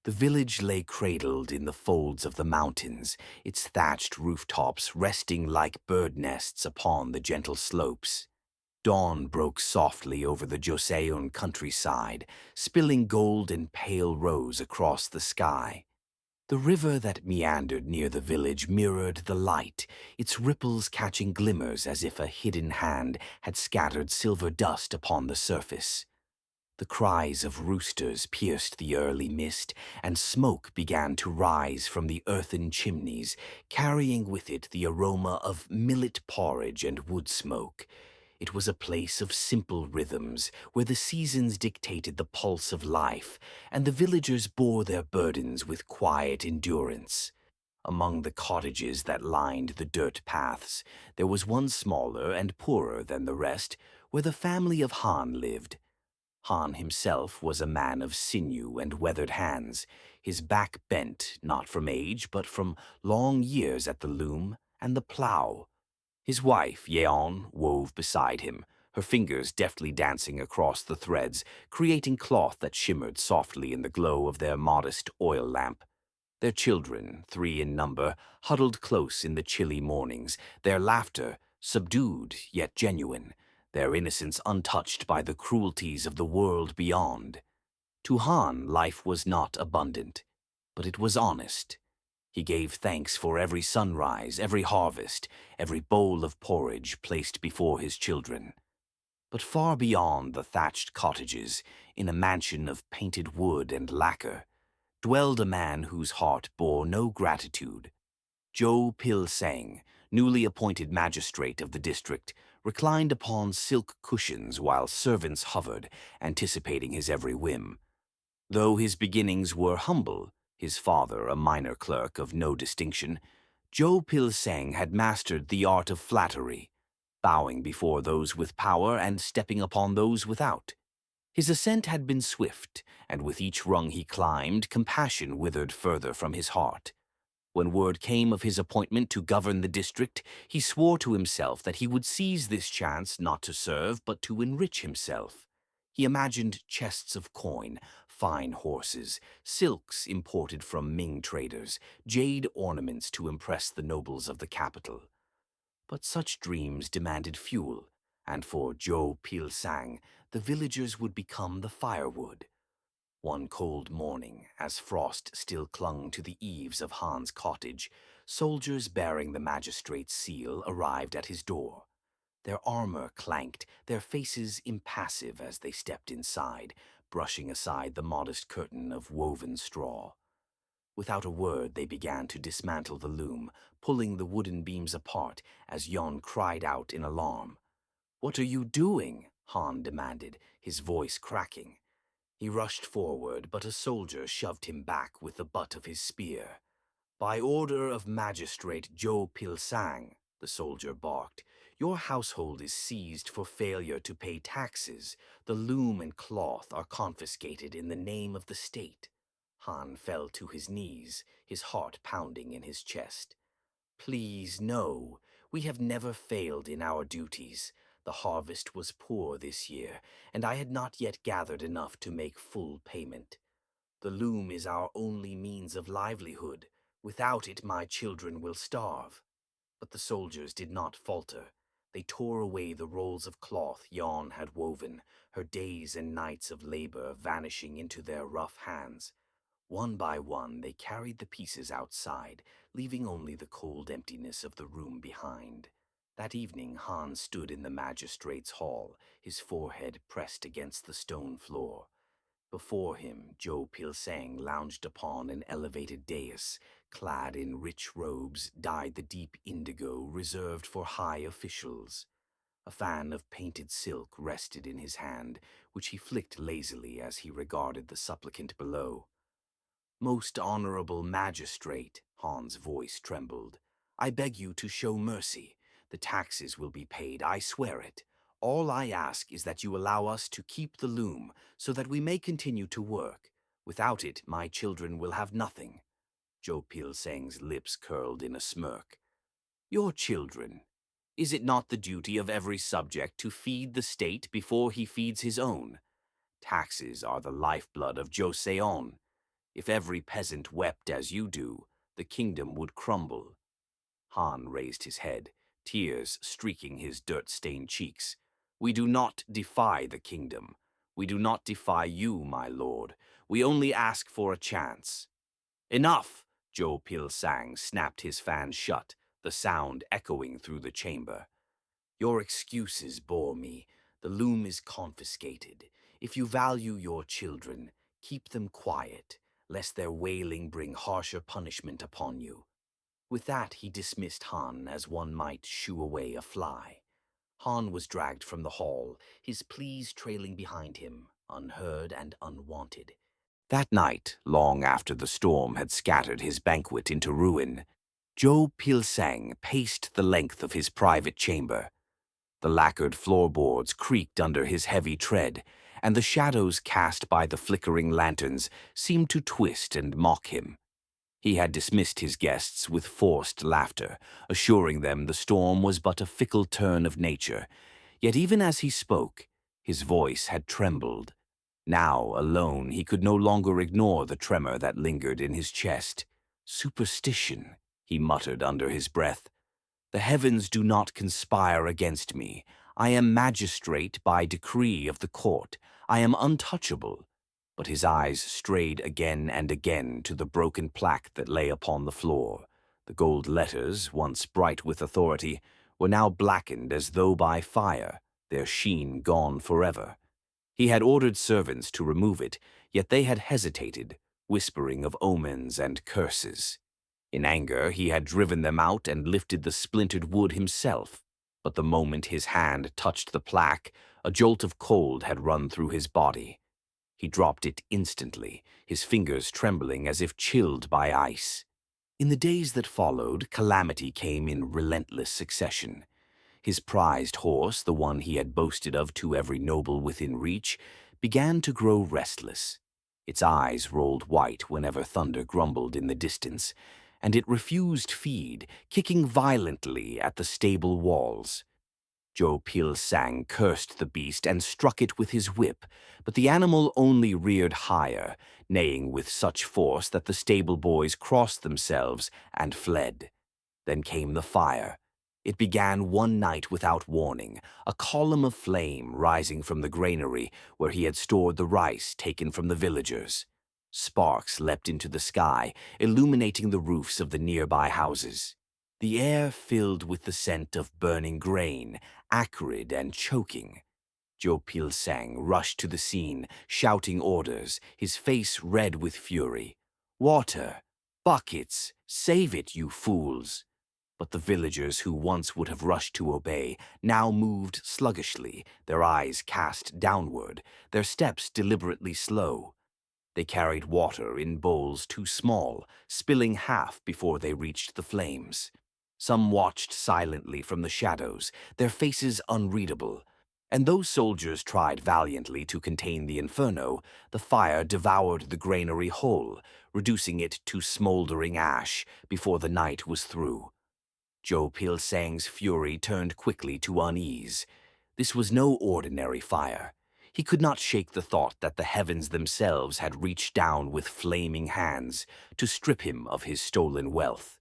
The village lay cradled in the folds of the mountains, its thatched rooftops resting like bird nests upon the gentle slopes. Dawn broke softly over the Joseon countryside, spilling gold and pale rose across the sky. The river that meandered near the village mirrored the light, its ripples catching glimmers as if a hidden hand had scattered silver dust upon the surface. The cries of roosters pierced the early mist, and smoke began to rise from the earthen chimneys, carrying with it the aroma of millet porridge and wood smoke. It was a place of simple rhythms, where the seasons dictated the pulse of life, and the villagers bore their burdens with quiet endurance. Among the cottages that lined the dirt paths, there was one smaller and poorer than the rest, where the family of Han lived. Han himself was a man of sinew and weathered hands, his back bent not from age but from long years at the loom and the plough. His wife, Yeon, wove beside him, her fingers deftly dancing across the threads, creating cloth that shimmered softly in the glow of their modest oil lamp. Their children, 3 in number, huddled close in the chilly mornings, their laughter subdued yet genuine, their innocence untouched by the cruelties of the world beyond. To Han, life was not abundant, but it was honest. He gave thanks for every sunrise, every harvest, every bowl of porridge placed before his children. But far beyond the thatched cottages, in a mansion of painted wood and lacquer, dwelled a man whose heart bore no gratitude. Jo Pil-sang, newly appointed magistrate of the district, reclined upon silk cushions while servants hovered, anticipating his every whim. Though his beginnings were humble, his father a minor clerk of no distinction, Jo Pil-sang had mastered the art of flattery, bowing before those with power and stepping upon those without. His ascent had been swift, and with each rung he climbed, compassion withered further from his heart. When word came of his appointment to govern the district, he swore to himself that he would seize this chance not to serve but to enrich himself. He imagined chests of coin, fine horses, silks imported from Ming traders, jade ornaments to impress the nobles of the capital. But such dreams demanded fuel, and for Jo Pil-sang, the villagers would become the firewood. One cold morning, as frost still clung to the eaves of Han's cottage, soldiers bearing the magistrate's seal arrived at his door. Their armor clanked, their faces impassive as they stepped inside, brushing aside the modest curtain of woven straw. Without a word, they began to dismantle the loom, pulling the wooden beams apart as Yon cried out in alarm. "What are you doing?" Han demanded, his voice cracking. He rushed forward, but a soldier shoved him back with the butt of his spear. "By order of Magistrate Jo Pil-sang," the soldier barked, "your household is seized for failure to pay taxes. The loom and cloth are confiscated in the name of the state." Han fell to his knees, his heart pounding in his chest. "Please, no. We have never failed in our duties. The harvest was poor this year, and I had not yet gathered enough to make full payment. The loom is our only means of livelihood. Without it, my children will starve." But the soldiers did not falter. They tore away the rolls of cloth Yon had woven, her days and nights of labor vanishing into their rough hands. One by one, they carried the pieces outside, leaving only the cold emptiness of the room behind. That evening, Han stood in the magistrate's hall, his forehead pressed against the stone floor. Before him, Jo Pil-sang lounged upon an elevated dais, clad in rich robes dyed the deep indigo reserved for high officials. A fan of painted silk rested in his hand, which he flicked lazily as he regarded the supplicant below. "Most honorable magistrate," Han's voice trembled, "I beg you to show mercy. The taxes will be paid, I swear it. All I ask is that you allow us to keep the loom so that we may continue to work. Without it, my children will have nothing." Jo Pil-sang's lips curled in a smirk. "Your children? Is it not the duty of every subject to feed the state before he feeds his own? Taxes are the lifeblood of Joseon. If every peasant wept as you do, the kingdom would crumble." Han raised his head, tears streaking his dirt-stained cheeks. "We do not defy the kingdom. We do not defy you, my lord. We only ask for a chance." "Enough!" Joe Pil-sang snapped his fan shut, the sound echoing through the chamber. "Your excuses bore me. The loom is confiscated. If you value your children, keep them quiet, lest their wailing bring harsher punishment upon you." With that, he dismissed Han as one might shoo away a fly. Han was dragged from the hall, his pleas trailing behind him, unheard and unwanted. That night, long after the storm had scattered his banquet into ruin, Joe Pil-sang paced the length of his private chamber. The lacquered floorboards creaked under his heavy tread, and the shadows cast by the flickering lanterns seemed to twist and mock him. He had dismissed his guests with forced laughter, assuring them the storm was but a fickle turn of nature. Yet even as he spoke, his voice had trembled. Now, alone, he could no longer ignore the tremor that lingered in his chest. "Superstition," he muttered under his breath. "The heavens do not conspire against me. I am magistrate by decree of the court. I am untouchable." But his eyes strayed again and again to the broken plaque that lay upon the floor. The gold letters, once bright with authority, were now blackened as though by fire, their sheen gone forever. He had ordered servants to remove it, yet they had hesitated, whispering of omens and curses. In anger, he had driven them out and lifted the splintered wood himself. But the moment his hand touched the plaque, a jolt of cold had run through his body. He dropped it instantly, his fingers trembling as if chilled by ice. In the days that followed, calamity came in relentless succession. His prized horse, the one he had boasted of to every noble within reach, began to grow restless. Its eyes rolled white whenever thunder grumbled in the distance, and it refused feed, kicking violently at the stable walls. Joe Pil-sang cursed the beast and struck it with his whip, but the animal only reared higher, neighing with such force that the stable boys crossed themselves and fled. Then came the fire. It began one night without warning, a column of flame rising from the granary where he had stored the rice taken from the villagers. Sparks leapt into the sky, illuminating the roofs of the nearby houses. The air filled with the scent of burning grain, acrid and choking. Joe Pil-sang rushed to the scene, shouting orders, his face red with fury. "Water! Buckets! Save it, you fools!" But the villagers who once would have rushed to obey now moved sluggishly, their eyes cast downward, their steps deliberately slow. They carried water in bowls too small, spilling half before they reached the flames. Some watched silently from the shadows, their faces unreadable. And though soldiers tried valiantly to contain the inferno, the fire devoured the granary whole, reducing it to smoldering ash before the night was through. Joe Pil-sang's fury turned quickly to unease. This was no ordinary fire. He could not shake the thought that the heavens themselves had reached down with flaming hands to strip him of his stolen wealth.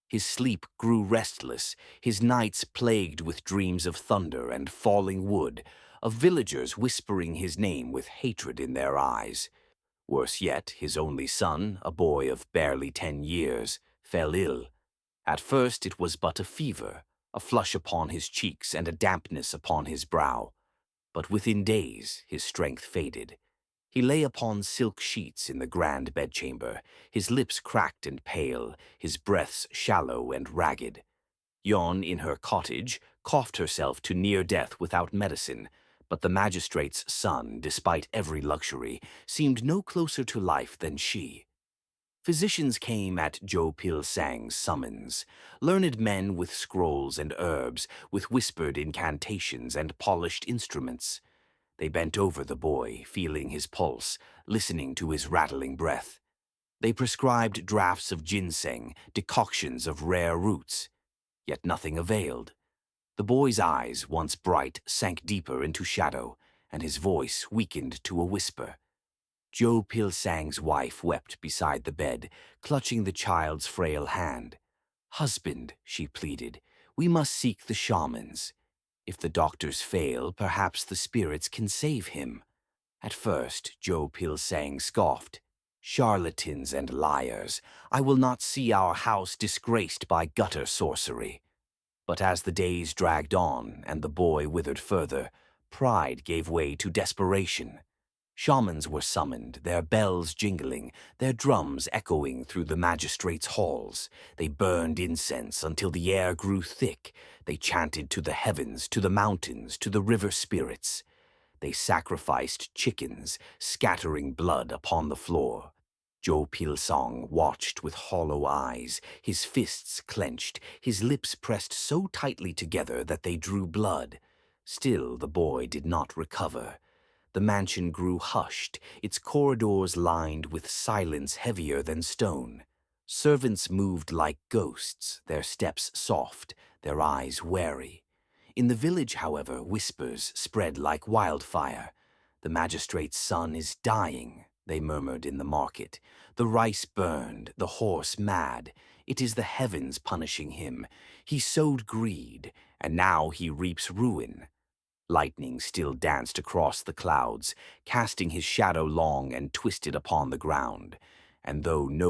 His sleep grew restless, his nights plagued with dreams of thunder and falling wood, of villagers whispering his name with hatred in their eyes. Worse yet, his only son, a boy of barely 10 years, fell ill. At first it was but a fever, a flush upon his cheeks and a dampness upon his brow. But within days his strength faded. He lay upon silk sheets in the grand bedchamber, his lips cracked and pale, his breaths shallow and ragged. Yon, in her cottage, coughed herself to near death without medicine, but the magistrate's son, despite every luxury, seemed no closer to life than she. Physicians came at Joe Pil-sang's summons, learned men with scrolls and herbs, with whispered incantations and polished instruments. They bent over the boy, feeling his pulse, listening to his rattling breath. They prescribed draughts of ginseng, decoctions of rare roots. Yet nothing availed. The boy's eyes, once bright, sank deeper into shadow, and his voice weakened to a whisper. Joe Pilsang's wife wept beside the bed, clutching the child's frail hand. "Husband," she pleaded, "we must seek the shamans. If the doctors fail, perhaps the spirits can save him." At first, Joe Pilsang scoffed. "Charlatans and liars, I will not see our house disgraced by gutter sorcery." But as the days dragged on and the boy withered further, pride gave way to desperation. Shamans were summoned, their bells jingling, their drums echoing through the magistrate's halls. They burned incense until the air grew thick. They chanted to the heavens, to the mountains, to the river spirits. They sacrificed chickens, scattering blood upon the floor. Joe Pilsong watched with hollow eyes, his fists clenched, his lips pressed so tightly together that they drew blood. Still the boy did not recover. The mansion grew hushed, its corridors lined with silence heavier than stone. Servants moved like ghosts, their steps soft, their eyes wary. In the village, however, whispers spread like wildfire. "The magistrate's son is dying," they murmured in the market. "The rice burned, the horse mad. It is the heavens punishing him. He sowed greed, and now he reaps ruin." Lightning still danced across the clouds, casting his shadow long and twisted upon the ground. And though no